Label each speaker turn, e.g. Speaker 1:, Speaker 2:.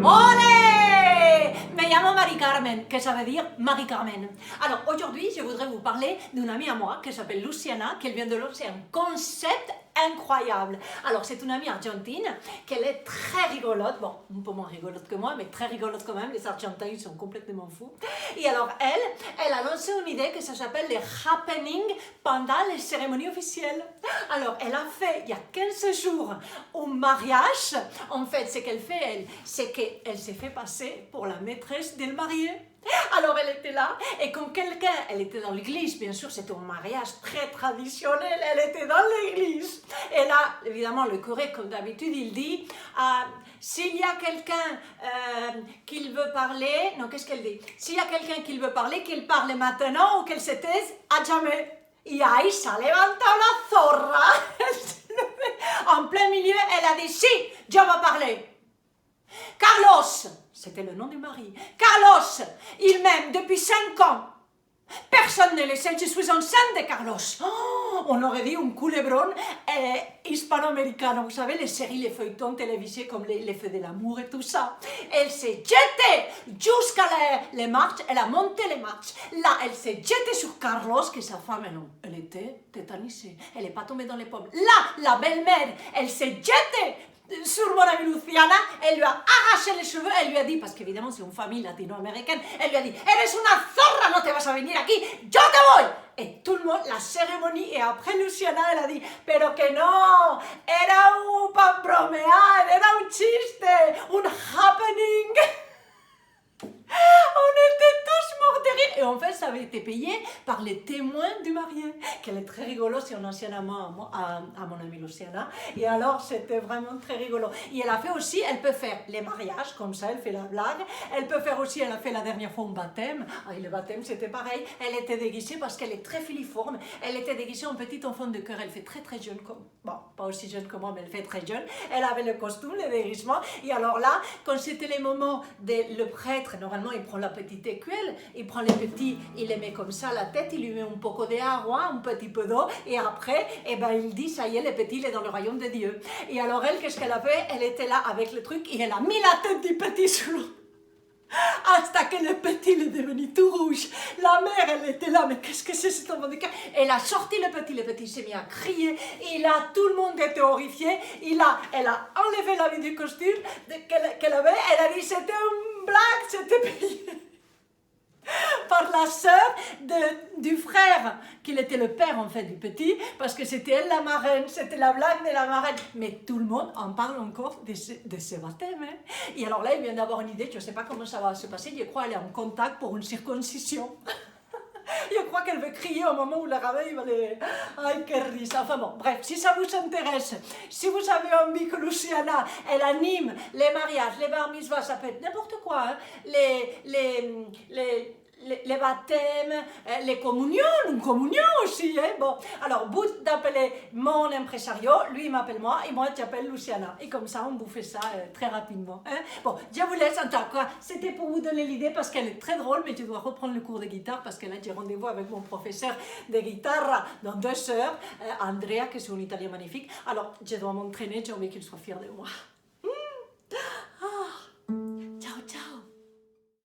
Speaker 1: Olé! Me llamo Mari Carmen, que ça veut dire Marie Carmen. Alors aujourd'hui, je voudrais vous parler d'une amie à moi qui s'appelle Luciana, qui vient de lancer un concept incroyable. Alors c'est une amie argentine, qu'elle est très rigolote, bon, un peu moins rigolote que moi, mais très rigolote quand même, les Argentins ils sont complètement fous. Et alors elle a lancé une idée que ça s'appelle les happenings pendant les cérémonies officielles. Alors elle a fait il y a 15 jours un mariage. En fait, ce qu'elle fait elle, c'est qu'elle s'est fait passer pour la maîtresse del marié. Alors elle était là, et comme quelqu'un, elle était dans l'église, bien sûr, c'était un mariage très traditionnel, elle était dans l'église. Et là, évidemment, le curé, comme d'habitude, il dit, s'il y a quelqu'un qui veut parler, non, qu'est-ce qu'elle dit? S'il y a quelqu'un qui veut parler, qu'il parle maintenant ou qu'elle se taise à jamais. Y ahí se ha levantado la zorra. En plein milieu, elle a dit, si, je vais parler. Carlos, c'était le nom du mari. Carlos, il m'aime depuis 5 ans. Personne ne le sait, je suis enceinte de Carlos. Oh, on aurait dit un culebron hispano-américain. Vous savez, les séries, les feuilletons télévisés comme les feux de l'amour et tout ça. Elle s'est jetée jusqu'à les marches, elle a monté les marches. Là, elle s'est jetée sur Carlos, que sa femme, elle était tétanisée. Elle n'est pas tombée dans les pommes. Là, la belle-mère, elle s'est jetée sur mon amie Luciana, elle lui a arraché les cheveux, elle lui a dit, parce qu'évidemment c'est une famille latino-américaine, elle lui a dit, eres una zorra, no te vas a venir aquí, yo te voy. Et tout le monde, la cérémonie, et après Luciana, elle a dit, pero que no, era un pa bromear, era un chiste, un happening. On était tous morts de rire. Et en fait, ça avait été payé par les témoins du marié. Qu'elle est très rigolo, c'est un ancien amant à mon amie Luciana. Et alors, c'était vraiment très rigolo. Et elle a fait aussi, elle peut faire les mariages, comme ça, elle fait la blague. Elle peut faire aussi, elle a fait la dernière fois un baptême. Et le baptême, c'était pareil. Elle était déguisée parce qu'elle est très filiforme. Elle était déguisée en petit enfant de cœur. Elle fait très très jeune, comme, bon, pas aussi jeune que moi, mais elle fait très jeune. Elle avait le costume, le déguisement. Et alors là, quand c'était les moments de le prêtre, normalement, il prend la petite écuelle, il prend les petits, il les met comme ça à la tête, il lui met un poco de agua, un petit peu d'eau, et après, eh ben, il dit, ça y est, le petit, il est dans le royaume de Dieu. Et alors elle, qu'est-ce qu'elle a fait? Elle était là avec le truc, et elle a mis la tête du petit sous l'eau. Hasta que le petit est devenu tout rouge. La mère, elle était là, mais qu'est-ce que c'est cet enfant de cœur? Elle a sorti le petit s'est mis à crier, et là, tout le monde était horrifié. Elle a enlevé la vie du costume qu'elle avait, elle a dit, c'était une blague, c'était payé par la sœur du frère, qu'il était le père en fait du petit, parce que c'était elle la marraine, c'était la blague de la marraine. Mais tout le monde en parle encore de ce baptême. Hein. Et alors là, il vient d'avoir une idée, je ne sais pas comment ça va se passer, je crois qu'elle est en contact pour une circoncision. Je crois qu'elle veut crier au moment où le rabbin il va les... Aïe, quel risque. Enfin bon, bref, si ça vous intéresse, si vous avez envie que Luciana, elle anime les mariages, les bar mitzvahs, ça peut être n'importe quoi, hein. Les baptêmes, les communions, une communion aussi, hein. Bon, alors, bout d'appeler mon impresario, lui il m'appelle moi, et moi j'appelle Luciana. Et comme ça, on vous fait ça très rapidement. Hein. Bon, je vous laisse en tout cas. C'était pour vous donner l'idée parce qu'elle est très drôle, mais je dois reprendre le cours de guitare parce que là j'ai rendez-vous avec mon professeur de guitare dans 2 heures, Andrea, qui est un italien magnifique. Alors, je dois m'entraîner, j'ai envie qu'il soit fier de moi.